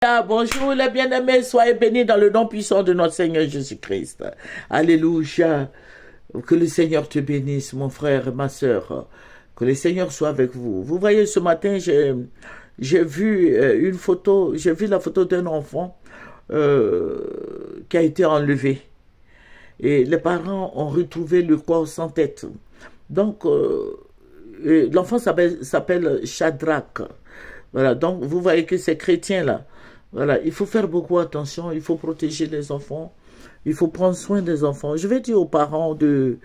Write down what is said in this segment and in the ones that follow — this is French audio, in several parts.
Ah, bonjour les bien-aimés, soyez bénis dans le nom puissant de notre Seigneur Jésus-Christ. Alléluia. Que le Seigneur te bénisse, mon frère et ma sœur. Que le Seigneur soit avec vous. Vous voyez, ce matin, j'ai vu une photo, j'ai vu la photo d'un enfant qui a été enlevé. Et les parents ont retrouvé le corps sans tête. Donc, l'enfant s'appelle Shadrach. Voilà, donc vous voyez que ces chrétiens-là, voilà, il faut faire beaucoup attention, il faut protéger les enfants, il faut prendre soin des enfants. Je vais dire aux parents de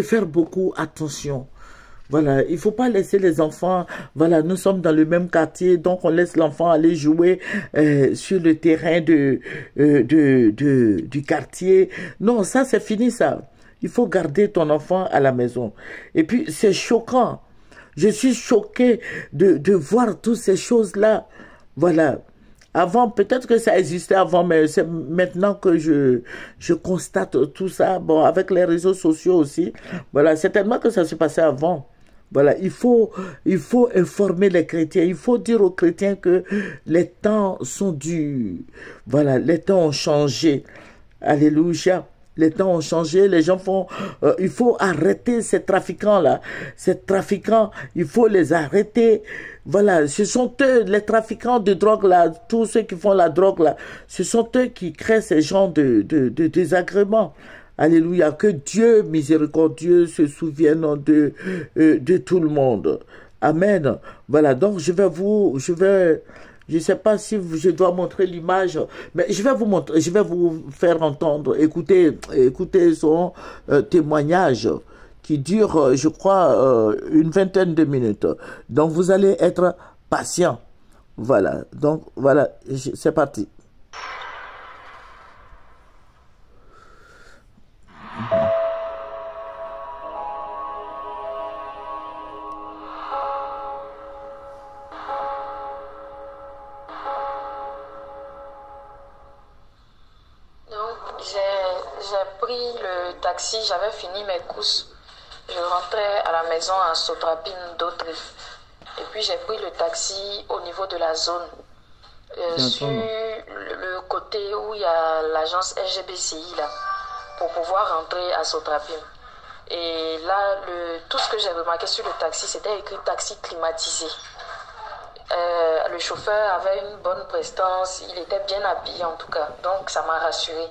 faire beaucoup attention. Voilà, il ne faut pas laisser les enfants, voilà, nous sommes dans le même quartier, donc on laisse l'enfant aller jouer sur le terrain du quartier. Non, ça c'est fini ça. Il faut garder ton enfant à la maison. Et puis c'est choquant. Je suis choqué de voir toutes ces choses-là. Voilà. Avant, peut-être que ça existait avant, mais c'est maintenant que je constate tout ça. Bon, avec les réseaux sociaux aussi. Voilà, c'est tellement que ça se passait avant. Voilà, il faut informer les chrétiens. Il faut dire aux chrétiens que les temps sont durs. Voilà, les temps ont changé. Alléluia. Les temps ont changé, les gens font... il faut arrêter ces trafiquants-là. Ces trafiquants, il faut les arrêter. Voilà, ce sont eux, les trafiquants de drogue-là, tous ceux qui font la drogue-là, ce sont eux qui créent ces genres de désagréments. Alléluia, que Dieu miséricordieux se souvienne de tout le monde. Amen. Voilà, donc je ne sais pas si je dois montrer l'image, mais je vais vous montrer, je vais vous faire entendre, écoutez son témoignage qui dure, je crois, une vingtaine de minutes. Donc vous allez être patient. Voilà, donc voilà, c'est parti. J'ai pris le taxi, j'avais fini mes courses. Je rentrais à la maison à Sotrapine d'Autriche. Et puis j'ai pris le taxi au niveau de la zone. Sur le côté où il y a l'agence SGBCI là, pour pouvoir rentrer à Sotrapine. Et là, tout ce que j'ai remarqué sur le taxi, c'était écrit taxi climatisé. Le chauffeur avait une bonne prestance, il était bien habillé en tout cas, donc ça m'a rassuré.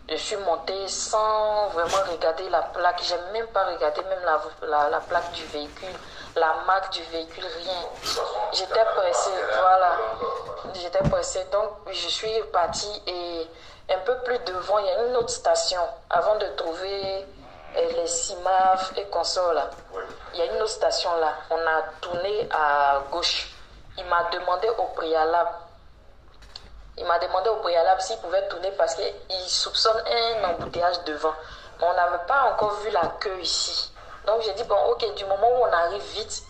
Je suis montée sans vraiment regarder la plaque, j'ai même pas regardé même la plaque du véhicule, la marque du véhicule, rien. J'étais pressée, voilà, j'étais pressée, donc je suis partie et un peu plus devant, il y a une autre station, avant de trouver les CIMAF et consorts là. Il y a une autre station là, on a tourné à gauche. Il m'a demandé au préalable. S'il pouvait tourner parce qu'il soupçonne un embouteillage devant. Mais on n'avait pas encore vu la queue ici. Donc j'ai dit, bon, ok, du moment où on arrive vite,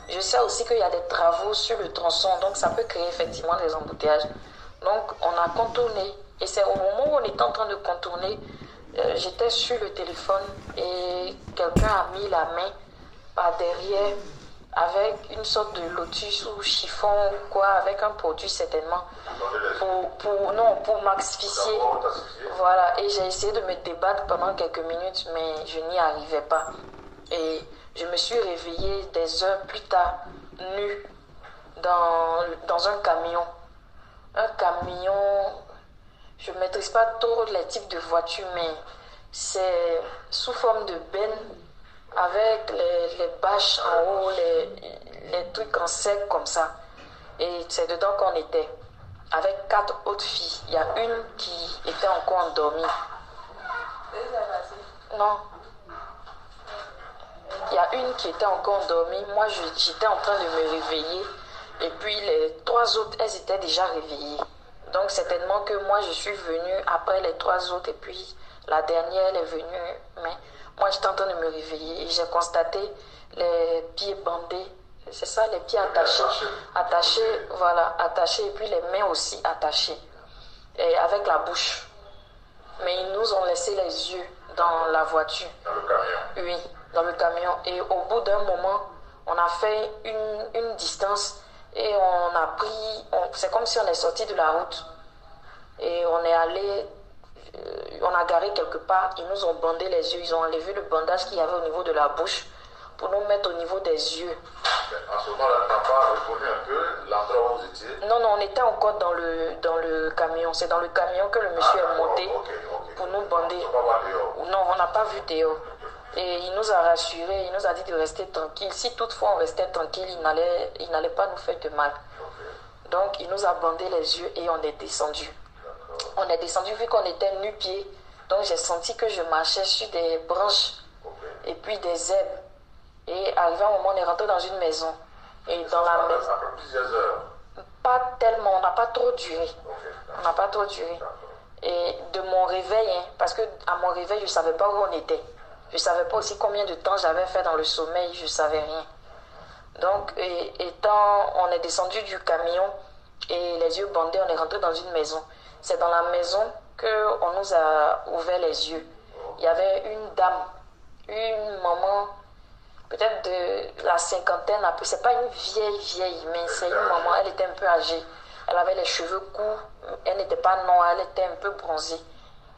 je sais aussi qu'il y a des travaux sur le tronçon, donc ça peut créer effectivement des embouteillages. Donc on a contourné. Et c'est au moment où on était en train de contourner, j'étais sur le téléphone et quelqu'un a mis la main par derrière avec une sorte de lotus ou chiffon ou quoi, avec un produit certainement, pour m'asphyxier. Voilà, et j'ai essayé de me débattre pendant quelques minutes, mais je n'y arrivais pas. Et je me suis réveillée des heures plus tard, nue, dans un camion. Un camion, je ne maîtrise pas trop les types de voitures, mais c'est sous forme de benne, avec les bâches en haut, les trucs en sec comme ça. Et c'est dedans qu'on était, avec 4 autres filles. Il y a une qui était encore endormie. Non. Il y a une qui était encore endormie. Moi, j'étais en train de me réveiller. Et puis, les 3 autres, elles étaient déjà réveillées. Donc, certainement que moi, je suis venue après les 3 autres. Et puis, la dernière, elle est venue. Mais moi, j'étais en train de me réveiller et j'ai constaté les pieds bandés. C'est ça, les pieds attachés. Attachés, voilà, attachés. Et puis les mains aussi attachées. Et avec la bouche. Mais ils nous ont laissé les yeux dans la voiture. Dans le camion? Oui, dans le camion. Et au bout d'un moment, on a fait une distance. Et on a pris, c'est comme si on est sorti de la route. Et on est allé, on a garé quelque part, ils nous ont bandé les yeux, ils ont enlevé le bandage qu'il y avait au niveau de la bouche pour nous mettre au niveau des yeux. En ce moment-là, tu n'as pas reconnu un peu l'endroit où vous étiez? Non, on était encore dans le camion. C'est dans le camion que le monsieur est monté pour nous bander. Non, on n'a pas vu dehors. Et il nous a rassurés, il nous a dit de rester tranquille. Si toutefois on restait tranquille, il n'allait pas nous faire de mal. Donc il nous a bandé les yeux et on est descendu. On est descendu vu qu'on était nu-pieds. Donc j'ai senti que je marchais sur des branches et puis des herbes. Et arrivé à un moment, on est rentré dans une maison. Et dans la maison. Après plusieurs heures? Pas tellement, on n'a pas trop duré. On n'a pas trop duré. Et de mon réveil, parce que à mon réveil, je ne savais pas où on était. Je ne savais pas aussi combien de temps j'avais fait dans le sommeil, je ne savais rien. Donc, on est descendu du camion et les yeux bandés, on est rentré dans une maison. C'est dans la maison qu'on nous a ouvert les yeux. Il y avait une dame, une maman, peut-être de la cinquantaine, c'est pas une vieille, mais c'est une maman, elle était un peu âgée. Elle avait les cheveux courts, elle n'était pas noire, elle était un peu bronzée.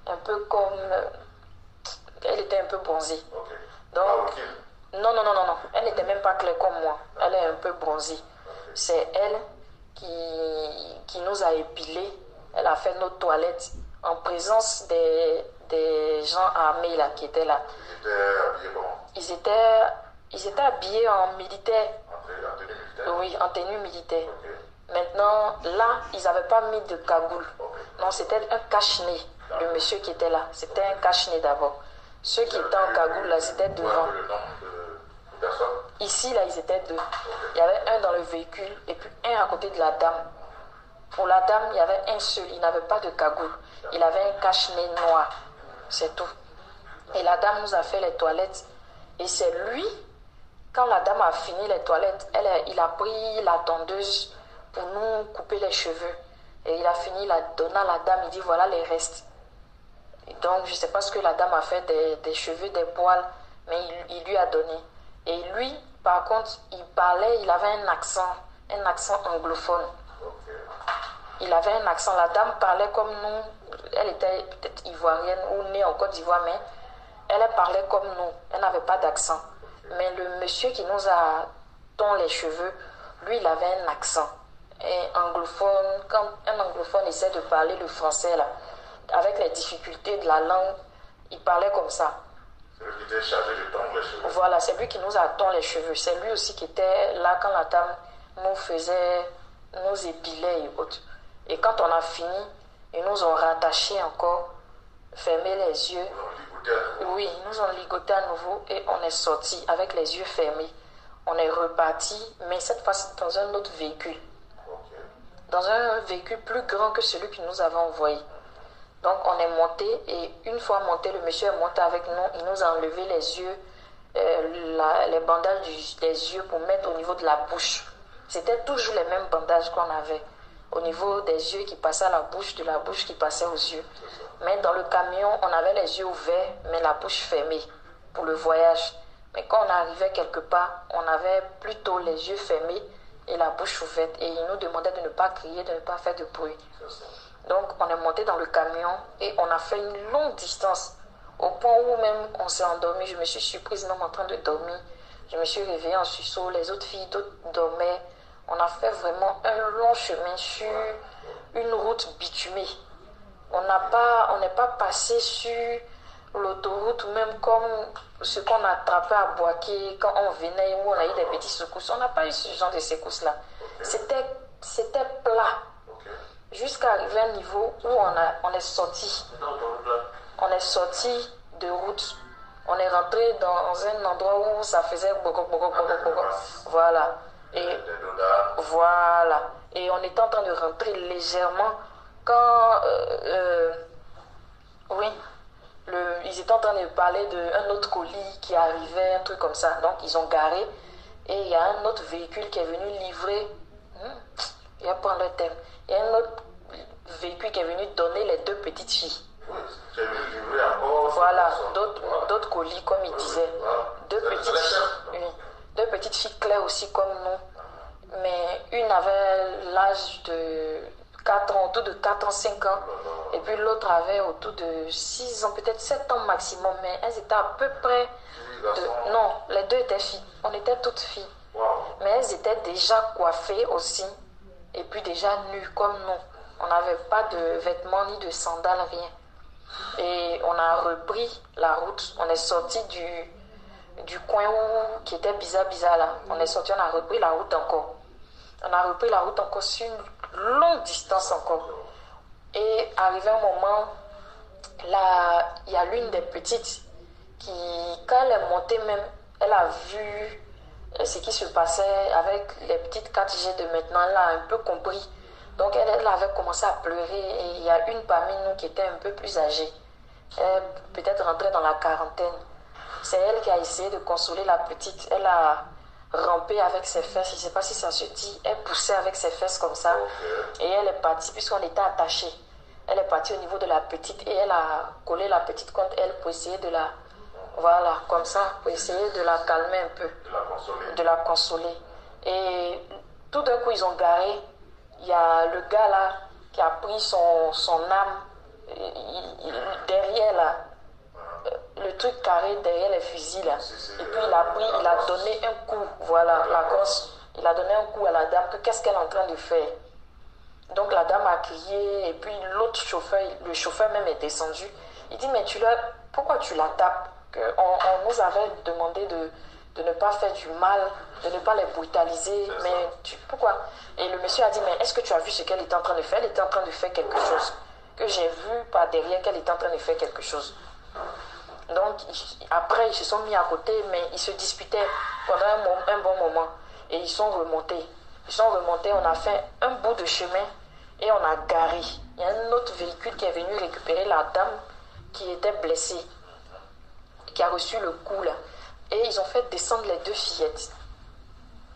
Un peu comme... Elle était un peu bronzée. Donc, non, elle n'était même pas claire comme moi. Elle est un peu bronzée. C'est elle qui nous a épilés. Elle a fait notre toilette en présence des gens armés là, qui étaient là. Ils étaient habillés comment? Ils étaient habillés en militaire. En tenue militaire? Oui, en tenue militaire. Maintenant, là, ils n'avaient pas mis de cagoule. Non, c'était un cache-nez. Le monsieur qui était là, c'était un cache-nez d'abord. Ceux qui étaient en cagoule, là, c'était devant. Le nombre de personnes? Ici, là, ils étaient deux. Il y avait un dans le véhicule et puis un à côté de la dame. Pour la dame, il y avait un seul. Il n'avait pas de cagoule. Il avait un cache-nez noir. C'est tout. Et la dame nous a fait les toilettes. Et c'est lui, quand la dame a fini les toilettes, il a pris la tondeuse pour nous couper les cheveux. Et il a fini la donnant à la dame. Il dit, voilà les restes. Et donc, je ne sais pas ce que la dame a fait des cheveux, des poils, mais il lui a donné. Et lui, par contre, il parlait, il avait un accent anglophone. Il avait un accent. La dame parlait comme nous. Elle était peut-être ivoirienne ou née en Côte d'Ivoire, mais elle parlait comme nous. Elle n'avait pas d'accent. Mais le monsieur qui nous a tondu les cheveux, lui, il avait un accent. Et anglophone, quand un anglophone essaie de parler le français, là, avec les difficultés de la langue, il parlait comme ça. C'est lui qui était chargé de tondre les cheveux. Voilà, c'est lui qui nous a tondu les cheveux. C'est lui aussi qui était là quand la dame nous épilait et autres. Et quand on a fini, ils nous ont rattachés encore, fermé les yeux. Oui, ils nous ont ligoté à nouveau et on est sorti avec les yeux fermés. On est reparti, mais cette fois-ci dans un autre véhicule. Dans un véhicule plus grand que celui que nous avons envoyé. Donc on est monté et une fois monté, le monsieur est monté avec nous. Il nous a enlevé les yeux, les bandages des yeux pour mettre au niveau de la bouche. C'était toujours les mêmes bandages qu'on avait. Au niveau des yeux qui passaient à la bouche, de la bouche qui passait aux yeux. Mais dans le camion, on avait les yeux ouverts, mais la bouche fermée pour le voyage. Mais quand on arrivait quelque part, on avait plutôt les yeux fermés et la bouche ouverte. Et il nous demandait de ne pas crier, de ne pas faire de bruit. Donc on est monté dans le camion et on a fait une longue distance. Au point où même on s'est endormi, je me suis surprise même en train de dormir. Je me suis réveillée en sursaut, les autres filles dormaient. On a fait vraiment un long chemin sur une route bitumée. On n'est pas passé sur l'autoroute, même comme ce qu'on attrapait à Boaké quand on venait, où on a eu des petits secousses. On n'a pas eu ce genre de secousses-là. C'était plat. Jusqu'à arriver à un niveau où on est sorti. On est sorti de route. On est rentré dans un endroit où ça faisait bogo. Voilà. Et voilà. Et on était en train de rentrer légèrement quand ils étaient en train de parler d'un autre colis qui arrivait, un truc comme ça. Donc ils ont garé et il y a un autre véhicule qui est venu livrer. Je vais prendre le thème. Il y a un autre véhicule qui est venu donner les deux petites filles. Voilà, d'autres colis comme il disait. Deux petites filles claires aussi comme nous. Mais une avait l'âge de 4 ans, autour de 4 ans, 5 ans. Et puis l'autre avait autour de 6 ans, peut-être 7 ans maximum. Mais elles étaient à peu près... Non, les deux étaient filles. On était toutes filles. Mais elles étaient déjà coiffées aussi. Et puis déjà nues comme nous. On n'avait pas de vêtements ni de sandales, rien. Et on a repris la route. On est sorti du coin qui était bizarre là. On est sorti, on a repris la route encore. On a repris la route encore sur une longue distance encore. Et arrivé un moment, là, il y a l'une des petites qui, quand elle est montée même, elle a vu ce qui se passait avec les petites 4G de maintenant. Elle a un peu compris. Donc elle avait commencé à pleurer et il y a une parmi nous qui était un peu plus âgée. Elle peut-être rentrée dans la quarantaine. C'est elle qui a essayé de consoler la petite. Elle a rampé avec ses fesses, je ne sais pas si ça se dit. Elle poussait avec ses fesses comme ça. Et elle est partie, puisqu'on était attachés. Elle est partie au niveau de la petite et elle a collé la petite contre elle pour essayer de la... Voilà, comme ça, pour essayer de la calmer un peu. De la consoler. Et tout d'un coup, ils ont garé. Il y a le gars là qui a pris son âme derrière là, le truc carré derrière les fusils là. Et puis il a donné un coup, voilà, la gosse. Il a donné un coup à la dame que qu'est-ce qu'elle est en train de faire. Donc la dame a crié et puis l'autre chauffeur, le chauffeur même est descendu. Il dit mais pourquoi tu la tapes? On nous avait demandé de ne pas faire du mal, de ne pas les brutaliser, mais pourquoi? Et le monsieur a dit, mais est-ce que tu as vu ce qu'elle était en train de faire? Elle était en train de faire quelque chose, que j'ai vu par derrière qu'elle était en train de faire quelque chose. Donc, après, ils se sont mis à côté, mais ils se disputaient pendant un bon moment. Et ils sont remontés. On a fait un bout de chemin et on a garé. Il y a un autre véhicule qui est venu récupérer la dame qui était blessée, qui a reçu le coup là. Et ils ont fait descendre les deux fillettes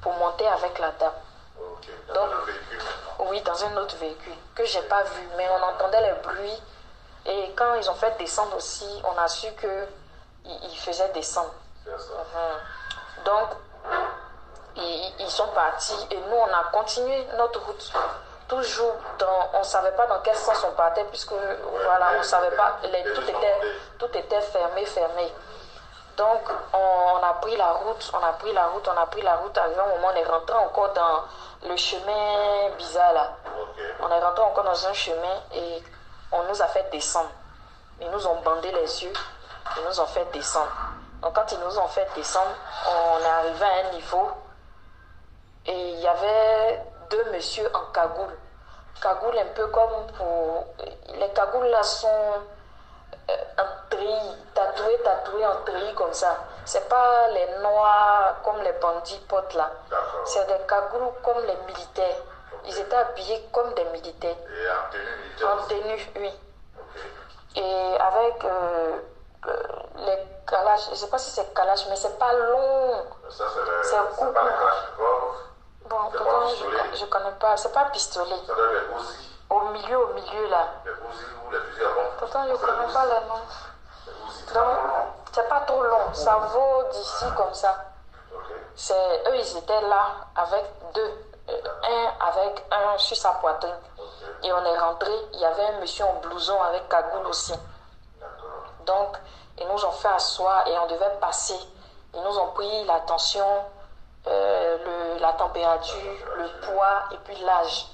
pour monter avec la dame. Okay. Dans un véhicule maintenant? Oui, dans un autre véhicule que j'ai pas vu, mais on entendait les bruits. Et quand ils ont fait descendre aussi, on a su qu'ils faisaient descendre. C'est ça. Donc, ils sont partis et nous, on a continué notre route. Toujours on ne savait pas dans quel sens on partait, puisque voilà, on ne savait pas, tout était fermé. Donc, on a pris la route. Arrivé un moment, on est rentré encore dans le chemin bizarre là. On est rentré encore dans un chemin et on nous a fait descendre. Ils nous ont bandé les yeux. Ils nous ont fait descendre. Donc, quand ils nous ont fait descendre, on est arrivé à un niveau et il y avait deux messieurs en cagoule. Cagoule un peu comme pour... Les cagoules là sont... en treillis, tatoués en treillis comme ça. C'est pas les noirs comme les bandits potes là. C'est des cagoules comme les militaires. Ils étaient habillés comme des militaires. Et en tenue militaire? En tenue, oui. Et avec les calaches, je ne sais pas si c'est calache, mais c'est pas long. Ça, c'est pas les calaches. Bon, je connais pas. C'est pas pistolet. Ça doit être les Uzi. Au milieu là. Les Uzi ou les fusils à pompe. Pourtant, je ne connais pas les noms. Donc, c'est pas trop long. Ça vaut d'ici comme ça. Eux, ils étaient là avec deux. Avec un sur sa poitrine. Et on est rentré. Il y avait un monsieur en blouson avec cagoule aussi. Donc, ils nous ont fait asseoir et on devait passer. Ils nous ont pris la tension, la température, le poids et puis l'âge.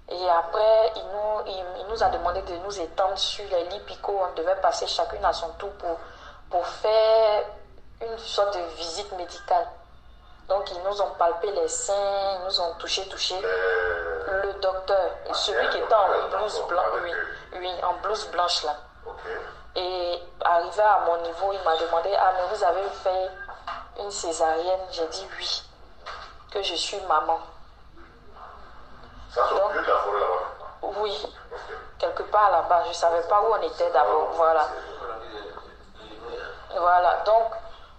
Et après, il nous a demandé de nous étendre sur les lits picots. On devait passer chacune à son tour pour faire une sorte de visite médicale. Donc, ils nous ont palpé les seins, ils nous ont touché. Le docteur, celui qui était en blouse blanche, oui, en blouse blanche là. Et arrivé à mon niveau, il m'a demandé, mais vous avez fait une césarienne? J'ai dit oui, que je suis maman. Ça c'est au milieu de la forêt là-bas? Oui, quelque part là-bas. Je ne savais pas où on était d'abord. Voilà, donc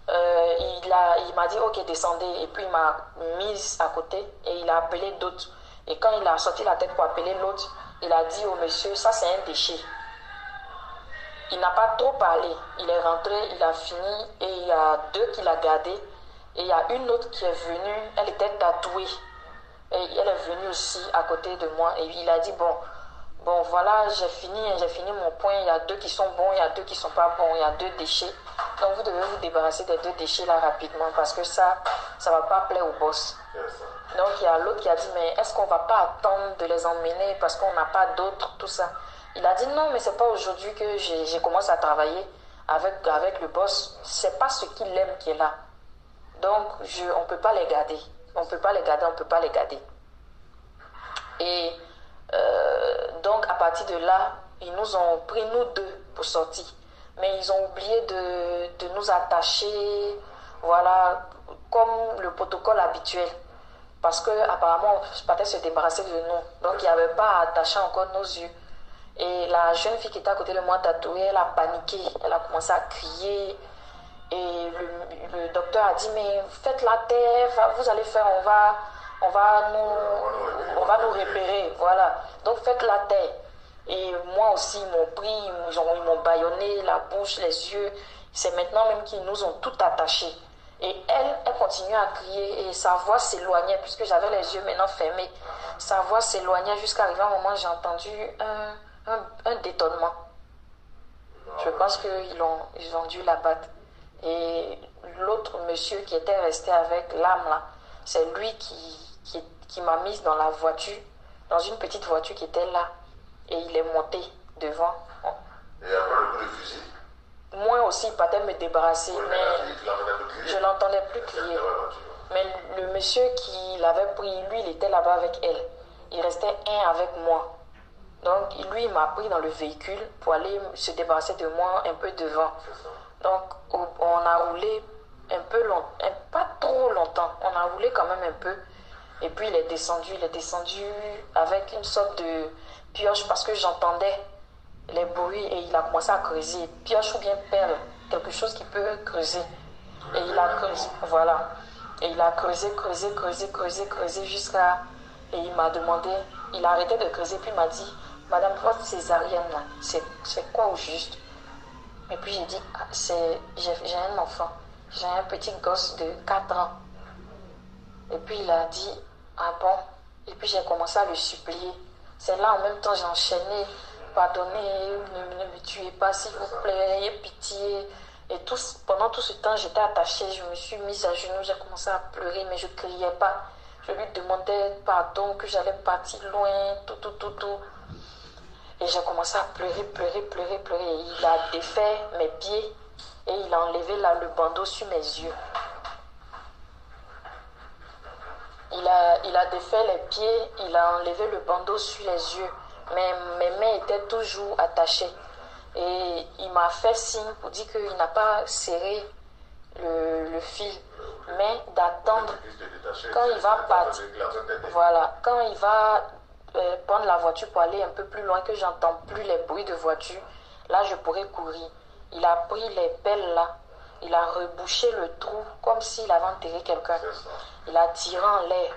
il m'a dit ok, descendez. Et puis il m'a mise à côté et il a appelé d'autres. Et quand il a sorti la tête pour appeler l'autre, il a dit au monsieur, ça c'est un déchet. Il n'a pas trop parlé. Il est rentré, il a fini et il y a deux qu'il a gardé. Et il y a une autre qui est venue, elle était tatouée. Et elle est venue aussi à côté de moi et il a dit, bon voilà, j'ai fini mon point, il y a 2 qui sont bons, il y a 2 qui sont pas bons, il y a 2 déchets. Donc vous devez vous débarrasser des 2 déchets là rapidement parce que ça va pas plaire au boss. Donc il y a l'autre qui a dit, mais est-ce qu'on va pas attendre de les emmener parce qu'on n'a pas d'autres, tout ça. Il a dit, non, mais c'est pas aujourd'hui que j'ai commencé à travailler avec le boss. C'est pas ce qu'il aime qui est là. Donc on peut pas les garder. On peut pas les garder. Et donc à partir de là, ils nous ont pris nous 2 pour sortir. Mais ils ont oublié de nous attacher, voilà, comme le protocole habituel. Parce que apparemment, on partait se débarrasser de nous. Donc il n'y avait pas à attacher encore nos yeux. Et la jeune fille qui était à côté de moi tatouée, elle a paniqué. Elle a commencé à crier. Et le docteur a dit, mais faites la terre, vous allez faire, on va nous repérer, voilà. Donc faites la terre. Et moi aussi, ils m'ont pris, ils m'ont bâillonné la bouche, les yeux. C'est maintenant même qu'ils nous ont tout attachés. Et elle continuait à crier et sa voix s'éloignait, puisque j'avais les yeux maintenant fermés. Sa voix s'éloignait jusqu'à arriver à un moment où j'ai entendu un détonnement. Je pense qu'ils ont dû la battre. Et l'autre monsieur qui était resté avec l'âme là, c'est lui qui m'a mise dans la voiture, dans une petite voiture qui était là. Et il est monté devant. Et après le coup de fusil? Moi aussi, il partait me débarrasser, mais je ne l'entendais plus crier. Mais le monsieur qui l'avait pris, lui, il était là-bas avec elle. Il restait un avec moi. Donc, lui, il m'a pris dans le véhicule pour aller se débarrasser de moi un peu devant. Donc, on a roulé un peu longtemps, pas trop longtemps. On a roulé quand même un peu. Et puis, il est descendu avec une sorte de pioche parce que j'entendais les bruits et il a commencé à creuser. Pioche ou bien perle, quelque chose qui peut creuser. Et il a creusé, voilà. Et il a creusé jusqu'à... Et il m'a demandé, il a arrêté de creuser, puis il m'a dit, Madame, votre césarienne là, c'est quoi au juste? Et puis j'ai dit, j'ai un enfant, j'ai un petit gosse de 4 ans. Et puis il a dit, ah bon? Et puis j'ai commencé à le supplier. C'est là en même temps j'ai enchaîné, pardonnez, ne me tuez pas s'il vous plaît, ayez pitié. Et pendant tout ce temps j'étais attachée, je me suis mise à genoux, j'ai commencé à pleurer mais je ne criais pas. Je lui demandais pardon, que j'allais partir loin, tout. Et j'ai commencé à pleurer. Et il a défait mes pieds et il a enlevé là le bandeau sur mes yeux. Il a défait les pieds, il a enlevé le bandeau sur les yeux. Mais mes mains étaient toujours attachées. Et il m'a fait signe pour dire qu'il n'a pas serré le fil, mais d'attendre quand il va partir. Voilà, quand il va prendre la voiture pour aller un peu plus loin, que j'entends plus les bruits de voiture, là je pourrais courir. Il a pris les pelles là, il a rebouché le trou comme s'il avait enterré quelqu'un. Il a tiré en l'air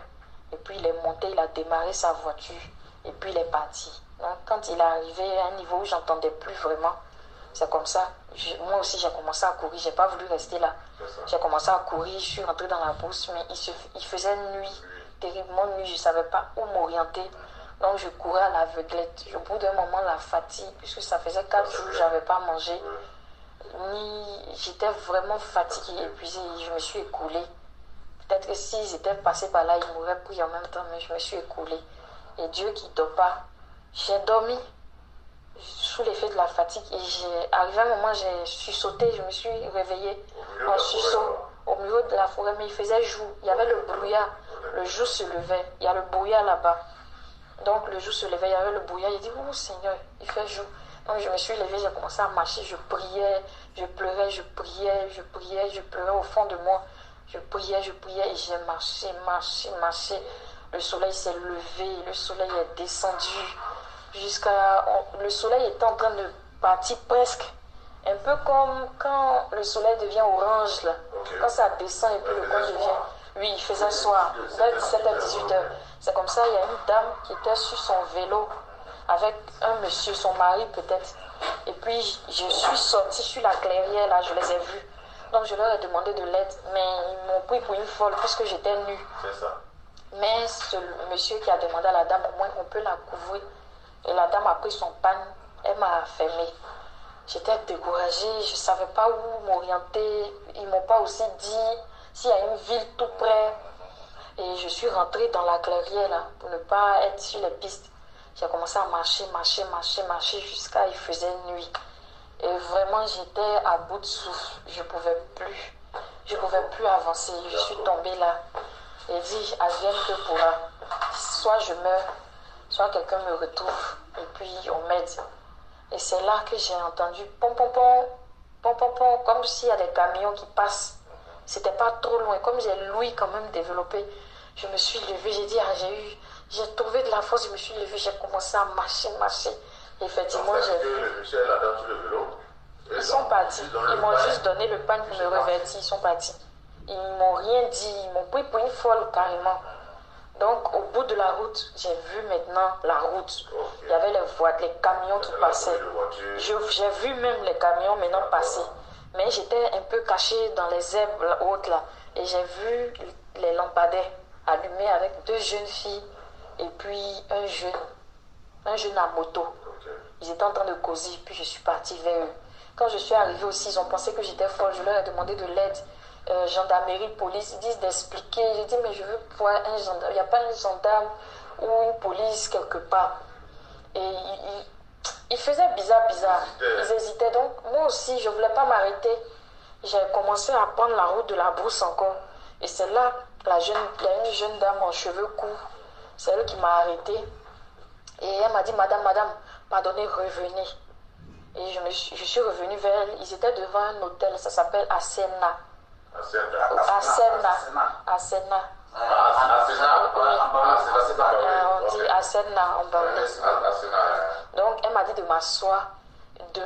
et puis il est monté, il a démarré sa voiture et puis il est parti. Donc, quand il est arrivé à un niveau où j'entendais plus vraiment, c'est comme ça. Moi aussi j'ai commencé à courir, j'ai pas voulu rester là. J'ai commencé à courir, je suis rentrée dans la brousse, mais il faisait nuit, terriblement nuit, je savais pas où m'orienter. Donc je courais à l'aveuglette. Au bout d'un moment, la fatigue, puisque ça faisait 4 jours que j'avais pas mangé, j'étais vraiment fatiguée, épuisée, et je me suis écoulée. Peut-être que s'ils étaient passés par là, ils m'auraient pris en même temps, mais je me suis écoulée. Et Dieu qui ne dort pas, j'ai dormi sous l'effet de la fatigue et arrivé à un moment, j'ai sursauté, je me suis réveillée en sursaut au milieu de la forêt, mais il faisait jour, il y avait le brouillard, le jour se levait, il y a le brouillard là-bas. Donc le jour se levait, il y avait le brouillard, il dit, oh Seigneur, il fait jour. Donc je me suis levée, j'ai commencé à marcher, je priais, je pleurais, je pleurais au fond de moi. Je priais et j'ai marché. Le soleil s'est levé, le soleil est descendu le soleil était en train de partir presque. Un peu comme quand le soleil devient orange là. Quand ça descend et puis le coin devient... Oui, il faisait soir, vers 17 à 18 heures. C'est comme ça, il y a une dame qui était sur son vélo avec un monsieur, son mari peut-être. Et puis je suis sortie sur la clairière là, je les ai vus. Donc je leur ai demandé de l'aide, mais ils m'ont pris pour une folle puisque j'étais nue. C'est ça. Mais ce monsieur qui a demandé à la dame, au moins on peut la couvrir. Et la dame a pris son panne, elle m'a fermé. J'étais découragée, je ne savais pas où m'orienter. Ils ne m'ont pas aussi dit s'il y a une ville tout près. Et je suis rentrée dans la clairière là, pour ne pas être sur les pistes. J'ai commencé à marcher jusqu'à il faisait nuit. Et vraiment, j'étais à bout de souffle. Je ne pouvais plus. Je ne pouvais plus avancer. Je suis tombée là. Et dit, advienne que pourra. Soit je meurs, soit quelqu'un me retrouve. Et puis, on m'aide. Et c'est là que j'ai entendu pom pom pom, pom pom pom, comme s'il y a des camions qui passent. C'était pas trop loin. Comme j'ai l'ouïe quand même développée, je me suis levée. J'ai dit, j'ai trouvé de la force. Je me suis levée. J'ai commencé à marcher. Et effectivement, j'ai vu. Le monsieur et la dame sur le vélo, ils sont partis. Ils m'ont juste donné le pain pour me revêtir. Ils sont partis. Ils ne m'ont rien dit. Ils m'ont pris pour une folle carrément. Donc, au bout de la route, j'ai vu maintenant la route. Il y avait les voitures, les camions qui passaient. J'ai vu même les camions maintenant passer. Mais j'étais un peu cachée dans les herbes hautes là. Et j'ai vu les lampadaires allumés avec 2 jeunes filles et puis un jeune à moto. Ils étaient en train de causer, puis je suis partie vers eux. Quand je suis arrivée aussi, ils ont pensé que j'étais folle. Je leur ai demandé de l'aide. Gendarmerie, police, ils disent d'expliquer. J'ai dit, mais je veux voir un gendarme. Il n'y a pas un gendarme ou une police quelque part. Et ils faisaient bizarre. Ils hésitaient. Donc, moi aussi, je ne voulais pas m'arrêter. J'ai commencé à prendre la route de la brousse encore. Et c'est là, il y a une jeune dame en cheveux courts. C'est elle qui m'a arrêtée. Et elle m'a dit, madame, pardonnez, revenez. Et je suis revenue vers elle. Ils étaient devant un hôtel, ça s'appelle Asena. Asena. On dit Asena en Bangladesh. Donc elle m'a dit de m'asseoir.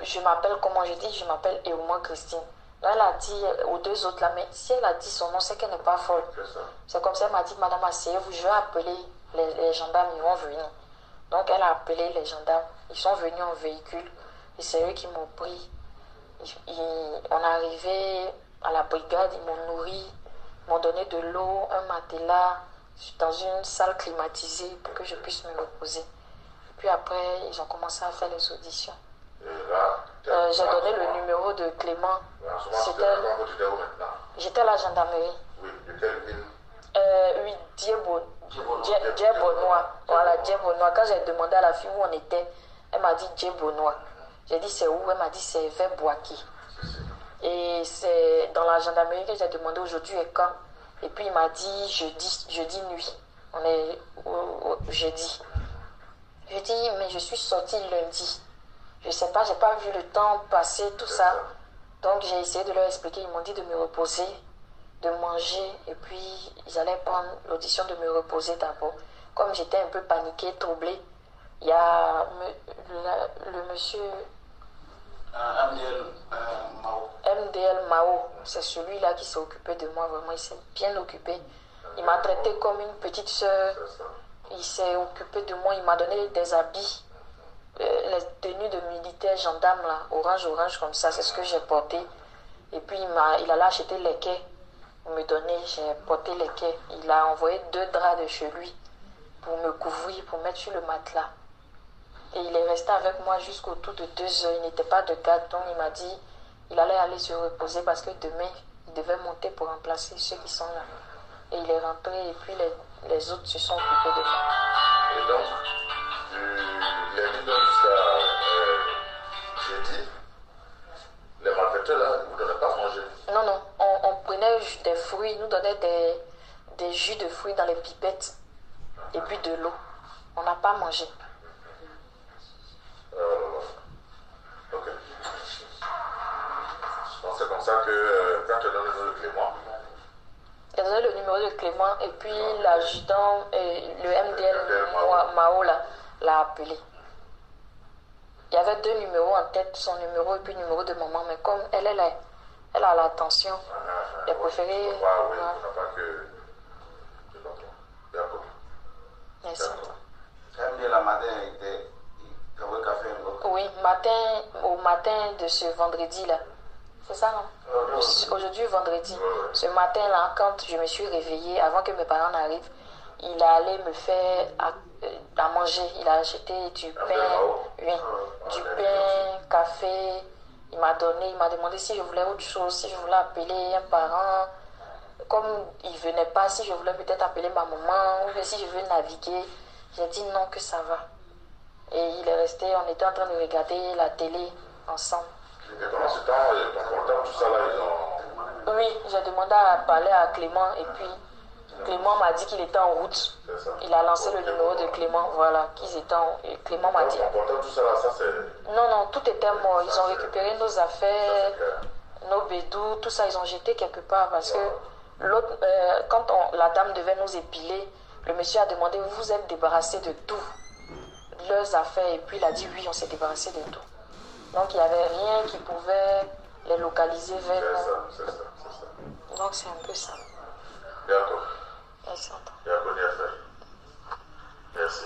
Je m'appelle comment? Je dis, je m'appelle Euma Christine. Là, elle a dit aux 2 autres là, mais si elle a dit son nom, c'est qu'elle n'est pas folle. C'est comme ça, elle m'a dit, madame, asseyez-vous, je vais appeler les gendarmes, ils vont venir. Donc elle a appelé les gendarmes, ils sont venus en véhicule et c'est eux qui m'ont pris. On est arrivé à la brigade, ils m'ont nourri, ils m'ont donné de l'eau, un matelas, dans une salle climatisée pour que je puisse me reposer. Puis après, ils ont commencé à faire les auditions. J'ai donné le numéro de Clément. J'étais à la gendarmerie. Oui, de quelle ville? Oui, Djebonois. Voilà, Djebonois. Quand j'ai demandé à la fille où on était, elle m'a dit Djebonois. J'ai dit c'est où? Elle m'a dit c'est vers Boaki. Et c'est dans la gendarmerie que j'ai demandé aujourd'hui et quand. Et puis il m'a dit jeudi nuit. On est au jeudi. Je dis mais je suis sortie lundi. Je sais pas, j'ai pas vu le temps passer, tout ça. Donc j'ai essayé de leur expliquer. Ils m'ont dit de me reposer, de manger. Et puis ils allaient prendre l'audition de me reposer d'abord. Comme j'étais un peu paniquée, troublée, il y a le monsieur MDL Mao. C'est celui-là qui s'est occupé de moi, vraiment. Il s'est bien occupé. Il m'a traité comme une petite soeur. Il s'est occupé de moi. Il m'a donné des habits. Les tenues de militaires gendarmes là, orange comme ça, c'est ce que j'ai porté. Et puis il allait acheter les quais pour me donner, j'ai porté les quais. Il a envoyé 2 draps de chez lui pour me couvrir, pour mettre sur le matelas. Et il est resté avec moi jusqu'autour de 2 heures. Il n'était pas de garde, donc il m'a dit il allait aller se reposer parce que demain il devait monter pour remplacer ceux qui sont là. Et il est rentré et puis les autres se sont occupés de moi. Et donc, les mineurs jusqu'à jeudi, les malfaiteurs là, vous ne donnez pas à manger? Non, on prenait des fruits, ils nous donnait des jus de fruits dans les pipettes et puis de l'eau. On n'a pas mangé. Ok. Donc c'est comme ça que quand tu as donné le numéro de Clément, Il a donné le numéro de Clément et puis l'adjudant, le MDL Mao l'a appelé. Il y avait 2 numéros en tête, son numéro et puis le numéro de maman, mais comme elle a l'attention, elle a préféré. oui, pas que. D'accord. Merci. Samedi la matin, oui, au matin de ce vendredi-là. C'est ça, non? Aujourd'hui, vendredi. Ce matin-là, quand je me suis réveillée, avant que mes parents n'arrivent, il est allé me faire à manger. Il a acheté du pain, oui, du pain, café. Il m'a demandé si je voulais autre chose, si je voulais appeler un parent. Comme il ne venait pas, si je voulais peut-être appeler ma maman, ou si je veux naviguer. J'ai dit non, que ça va. Et il est resté, on était en train de regarder la télé ensemble. Et pendant ce temps, ton portable, tout ça là, ils ont... Oui, j'ai demandé à parler à Clément et puis Clément m'a dit qu'il était en route. Il a lancé le numéro de Clément, voilà, qu'ils étaient en... Et Clément m'a dit... Ton portable, tout ça là, ça c'est... Non, non, tout était mort. Ils ont récupéré nos affaires, nos bédous, tout ça, ils ont jeté quelque part parce que l'autre, quand la dame devait nous épiler, le monsieur a demandé, vous êtes débarrassés de tout, leurs affaires, et puis il a dit oui, on s'est débarrassé de tout. Donc il n'y avait rien qui pouvait les localiser vers nous. C'est ça. Donc c'est un peu ça. D'accord. Merci. Il y a quoi à faire. Merci.